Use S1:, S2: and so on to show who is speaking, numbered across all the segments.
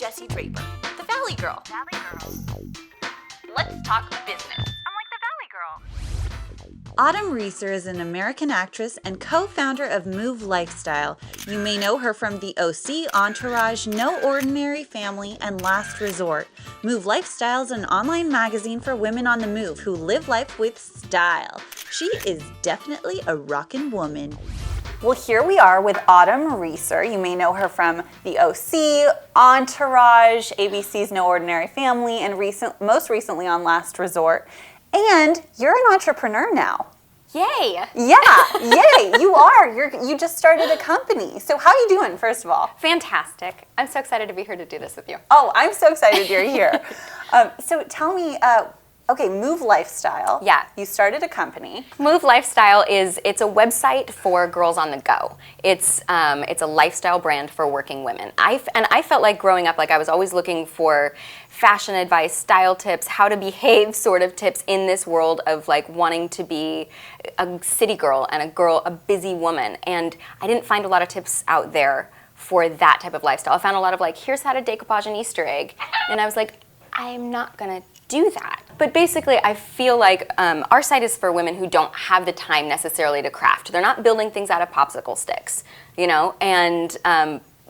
S1: Jessie Draper, the Valley Girl. Let's talk business.
S2: I'm like the Valley Girl.
S3: Autumn Reeser is an American actress and co-founder of Move Lifestyle. You may know her from The OC, Entourage, No Ordinary Family, and Last Resort. Move Lifestyle is an online magazine for women on the move who live life with style. She is definitely a rockin' woman. Well, here we are with Autumn Reeser. You may know her from The OC, Entourage, ABC's No Ordinary Family, and most recently on Last Resort. And you're an entrepreneur now.
S2: Yay!
S3: Yeah, yay, you are. You just started a company. So how are you doing, first of all?
S2: Fantastic. I'm so excited to be here to do this with you.
S3: Oh, I'm so excited you're here. So tell me, okay, Move Lifestyle.
S2: Yeah.
S3: You started a company.
S2: Move Lifestyle it's a website for girls on the go. It's a lifestyle brand for working women. I felt like growing up, like I was always looking for fashion advice, style tips, how to behave sort of tips in this world of like wanting to be a city girl and a busy woman. And I didn't find a lot of tips out there for that type of lifestyle. I found a lot of like, here's how to decoupage an Easter egg. And I was like, I'm not gonna do that. But basically, I feel like our site is for women who don't have the time necessarily to craft. They're not building things out of popsicle sticks, you know? And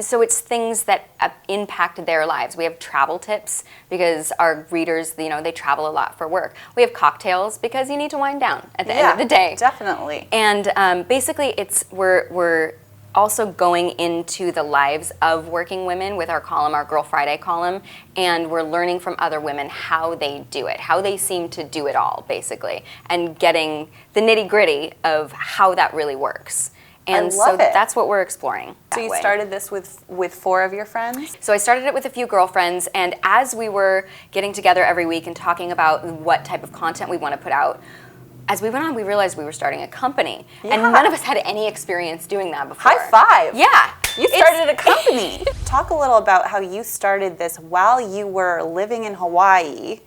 S2: so it's things that impact their lives. We have travel tips because our readers, you know, they travel a lot for work. We have cocktails because you need to wind down at the end of the day.
S3: Definitely.
S2: And basically, we're also going into the lives of working women with our column, our Girl Friday column, and we're learning from other women how they do it, how they seem to do it all, basically, and getting the nitty-gritty of how that really works. And so that's what we're exploring.
S3: So you started this with 4 of your friends?
S2: So I started it with a few girlfriends, and as we were getting together every week and talking about what type of content we want to put out, as we went on, we realized we were starting a company, and none of us had any experience doing that before.
S3: High five!
S2: Yeah.
S3: You started a company. Talk a little about how you started this while you were living in Hawaii,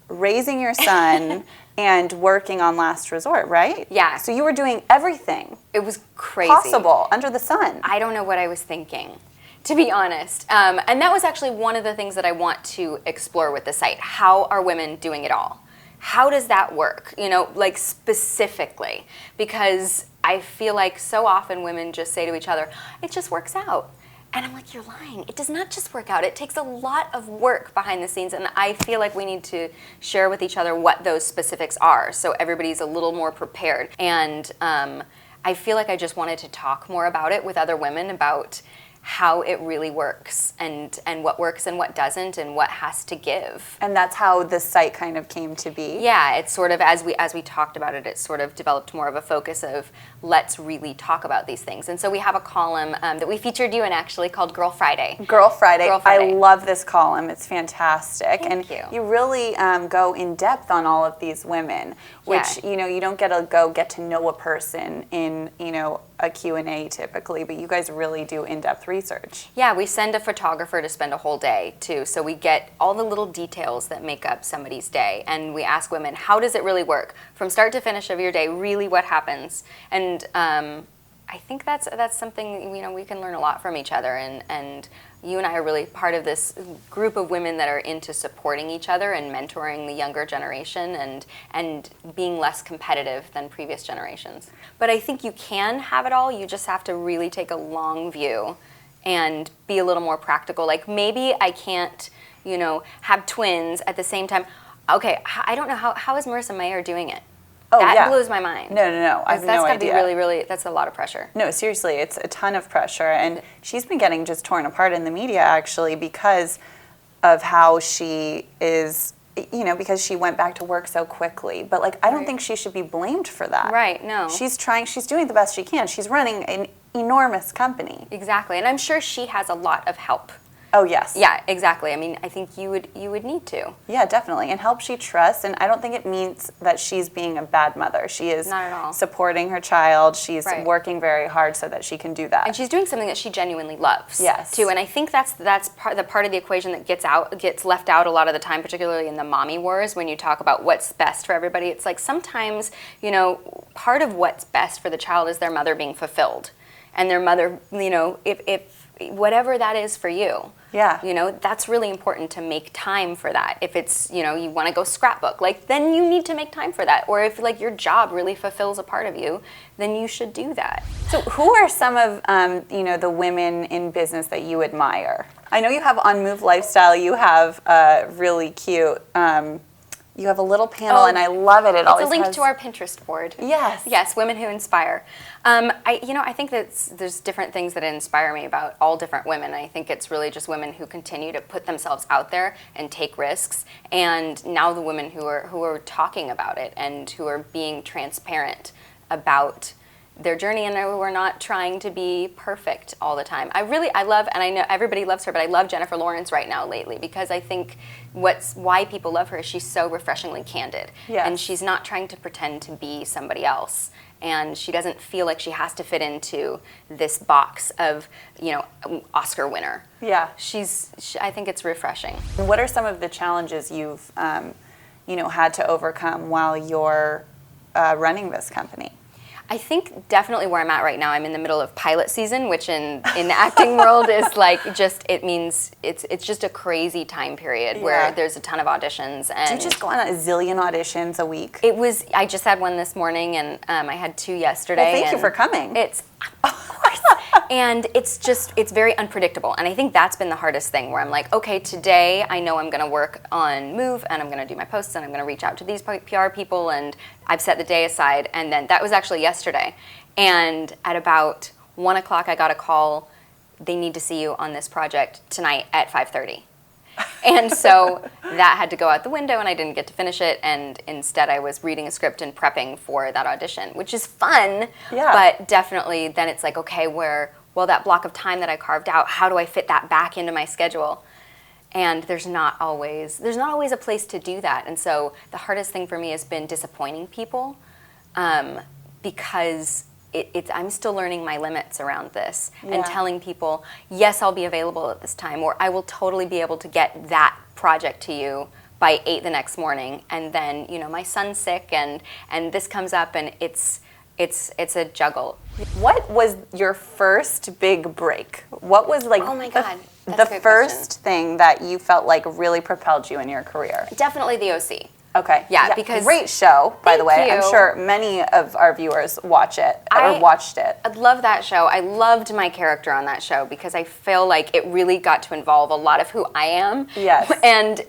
S3: raising your son, and working on Last Resort, right?
S2: Yeah.
S3: So you were doing everything.
S2: It was crazy.
S3: Possible, under the sun.
S2: I don't know what I was thinking, to be honest. And that was actually one of the things that I want to explore with the site. How are women doing it all? How does that work? You know, like specifically, because I feel like so often women just say to each other, it just works out. And I'm like, you're lying. It does not just work out. It takes a lot of work behind the scenes, and I feel like we need to share with each other what those specifics are so everybody's a little more prepared. And I feel like I just wanted to talk more about it with other women about how it really works and what works and what doesn't and what has to give.
S3: And that's how this site kind of came to be?
S2: Yeah, it's sort of, as we talked about it, it sort of developed more of a focus of let's really talk about these things. And so we have a column that we featured you in actually called Girl Friday.
S3: Girl Friday.
S2: Girl Friday.
S3: I love this column. It's fantastic.
S2: Thank you.
S3: You really go in depth on all of these women, which, you know, you don't get to know a person in, you know, a Q&A typically, but you guys really do in-depth research.
S2: Yeah, we send a photographer to spend a whole day too, so we get all the little details that make up somebody's day, and we ask women, how does it really work? From start to finish of your day, really what happens? And I think that's something, you know, we can learn a lot from each other, and you and I are really part of this group of women that are into supporting each other and mentoring the younger generation and being less competitive than previous generations. But I think you can have it all. You just have to really take a long view and be a little more practical. Like maybe I can't, you know, have twins at the same time. Okay, I don't know, how is Marissa Mayer doing it?
S3: Oh,
S2: that blows my mind.
S3: No. I have no idea.
S2: That's got to be really, really, that's a lot of pressure.
S3: No, seriously, it's a ton of pressure. And she's been getting just torn apart in the media, actually, because of how she is, you know, because she went back to work so quickly. But, like, I don't think she should be blamed for that.
S2: Right, no.
S3: She's doing the best she can. She's running an enormous company.
S2: Exactly. And I'm sure she has a lot of help.
S3: Oh, yes.
S2: Yeah, exactly. I mean, I think you would need to.
S3: Yeah, definitely. And help she trusts. And I don't think it means that she's being a bad mother. She is
S2: not at all
S3: supporting her child. She's working very hard so that she can do that.
S2: And she's doing something that she genuinely loves.
S3: Yes.
S2: Too. And I think that's part of the equation that gets left out a lot of the time, particularly in the mommy wars, when you talk about what's best for everybody. It's like sometimes, you know, part of what's best for the child is their mother being fulfilled. And their mother, you know, if whatever that is for you.
S3: Yeah.
S2: You know, that's really important to make time for that. If it's, you know, you want to go scrapbook, like, then you need to make time for that. Or if, like, your job really fulfills a part of you, then you should do that.
S3: So who are some of, you know, the women in business that you admire? I know you have on Move Lifestyle, you have really cute, you have a little panel, and I love it.
S2: It's a link to our Pinterest board.
S3: Yes.
S2: Yes, women who inspire. I think that there's different things that inspire me about all different women. I think it's really just women who continue to put themselves out there and take risks. And now the women who are talking about it and who are being transparent about their journey, and who are not trying to be perfect all the time. I love, and I know everybody loves her, but I love Jennifer Lawrence right now lately, because I think why people love her is she's so refreshingly candid.
S3: Yes.
S2: And she's not trying to pretend to be somebody else. And she doesn't feel like she has to fit into this box of, you know, Oscar winner.
S3: Yeah.
S2: I think it's refreshing.
S3: What are some of the challenges you've, you know, had to overcome while you're running this company?
S2: I think definitely where I'm at right now, I'm in the middle of pilot season, which in the acting world is like it means it's just a crazy time period where there's a ton of auditions. And
S3: do you just go on a zillion auditions a week?
S2: I just had one this morning, and I had 2 yesterday.
S3: Well, thank you for coming.
S2: Of course. And it's very unpredictable. And I think that's been the hardest thing, where I'm like, okay, today I know I'm going to work on Move, and I'm going to do my posts, and I'm going to reach out to these PR people, and I've set the day aside. And then that was actually yesterday. And at about 1 o'clock, I got a call. They need to see you on this project tonight at 5:30. And so that had to go out the window, and I didn't get to finish it, and instead I was reading a script and prepping for that audition, which is fun, but definitely then it's like, okay, that block of time that I carved out, how do I fit that back into my schedule? And there's not always a place to do that. And so the hardest thing for me has been disappointing people, because I'm still learning my limits around this, and telling people, yes, I'll be available at this time, or I will totally be able to get that project to you by 8 the next morning. And then, you know, my son's sick, and this comes up, and it's a juggle.
S3: What was your first big break? What was like
S2: oh my God,
S3: the first thing that you felt like really propelled you in your career?
S2: Definitely the OC.
S3: Okay.
S2: Yeah, because
S3: great show, by the way.
S2: Thank you.
S3: I'm sure many of our viewers watch it or watched it.
S2: I love that show. I loved my character on that show, because I feel like it really got to involve a lot of who I am.
S3: Yes.
S2: And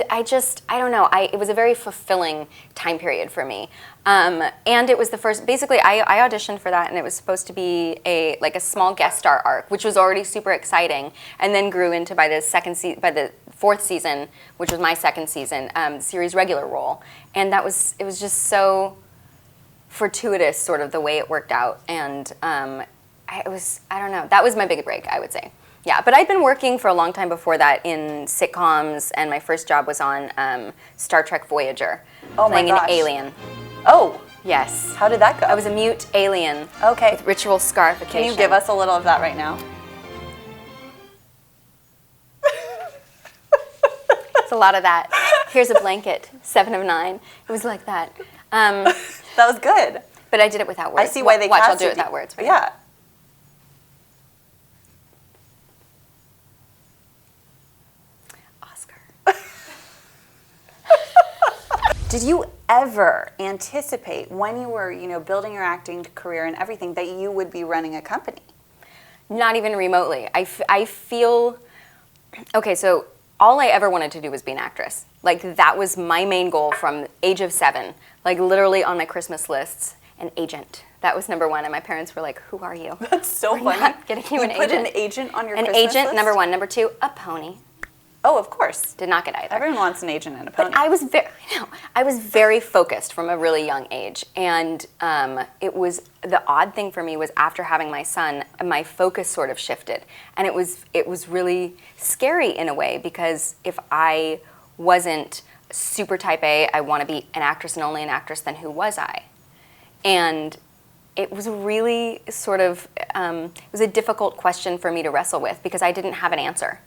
S2: I don't know. It was a very fulfilling time period for me. And it was the first. Basically, I auditioned for that, and it was supposed to be a small guest star arc, which was already super exciting, and then grew into by the 4th season, which was my 2nd season, series regular role. And it was just so fortuitous, sort of the way it worked out. And I don't know, that was my big break, I would say. Yeah, but I'd been working for a long time before that in sitcoms, and my first job was on Star Trek Voyager, playing an alien.
S3: Oh.
S2: Yes.
S3: How did that go?
S2: I was a mute alien.
S3: Okay.
S2: With ritual scarification.
S3: Can you give us a little of that right now?
S2: It's a lot of that. Here's a blanket, 7 of 9. It was like that.
S3: That was good.
S2: But I did it without words.
S3: I see why they
S2: Watch,
S3: casted
S2: I'll do it without words. Right?
S3: Yeah.
S2: Oscar.
S3: Did you ever anticipate, when you were, building your acting career and everything, that you would be running a company?
S2: Not even remotely. I feel, okay, so all I ever wanted to do was be an actress. Like, that was my main goal from age of 7. Like, literally on my Christmas lists, an agent. That was number 1, and my parents were like, "Who are you?"
S3: That's so
S2: We're
S3: funny.
S2: not getting you an agent.
S3: Put an agent on your
S2: Christmas
S3: agent,
S2: list? Number 1. Number 2, a pony.
S3: Oh, of course.
S2: Did not get either.
S3: Everyone wants an agent and a pony.
S2: But I was very focused from a really young age, and it was the odd thing for me was after having my son, my focus sort of shifted, and it was really scary in a way, because if I wasn't super type A, I want to be an actress and only an actress, then who was I? And it was really sort of it was a difficult question for me to wrestle with, because I didn't have an answer.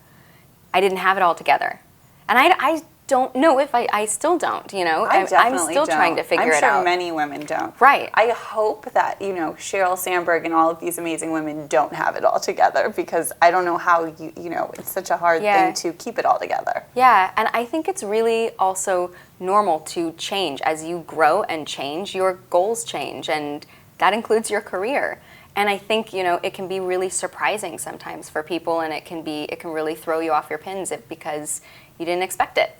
S2: I didn't have it all together. And I don't know if I still don't, you know?
S3: I definitely
S2: I'm still
S3: don't.
S2: trying to figure
S3: I'm
S2: it
S3: sure
S2: out.
S3: many women don't.
S2: Right.
S3: I hope that, you know, Sheryl Sandberg and all of these amazing women don't have it all together, because I don't know how you know, it's such a hard thing to keep it all together.
S2: Yeah, and I think it's really also normal to change. As you grow and change, your goals change, and that includes your career. And I think, you know, it can be really surprising sometimes for people, and it can really throw you off your pins because you didn't expect it.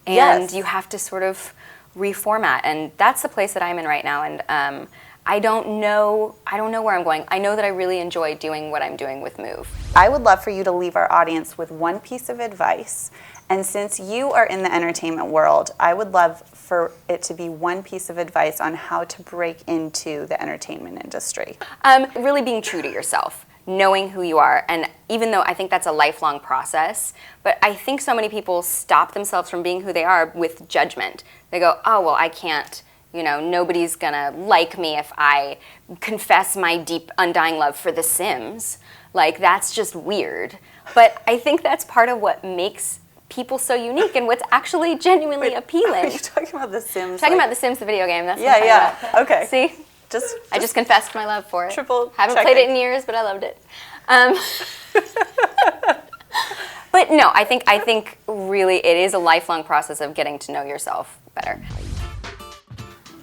S2: And you have to sort of reformat, and that's the place that I'm in right now. And I don't know where I'm going. I know that I really enjoy doing what I'm doing with Move.
S3: I would love for you to leave our audience with one piece of advice. And since you are in the entertainment world, I would love for it to be one piece of advice on how to break into the entertainment industry.
S2: Really being true to yourself, knowing who you are. And even though I think that's a lifelong process, but I think so many people stop themselves from being who they are with judgment. They go, oh, well, I can't, you know, nobody's gonna like me if I confess my deep, undying love for The Sims. Like, that's just weird. But I think that's part of what makes people so unique and what's actually genuinely appealing.
S3: Are you talking about The Sims?
S2: I'm talking about The Sims, the video game. That's what I'm talking
S3: about. Okay.
S2: See? I just confessed my love for it. Haven't played it in years, but I loved it. But no, I think really it is a lifelong process of getting to know yourself better.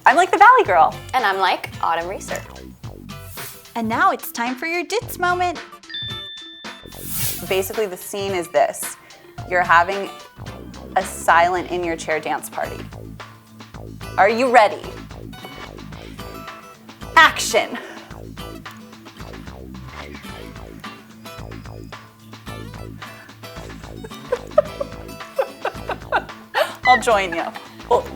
S3: I'm like the Valley Girl.
S2: And I'm like Autumn Reeser.
S3: And now it's time for your Ditz moment. Basically, the scene is this. You're having a silent in your chair dance party. Are you ready? Action! I'll join you. Well,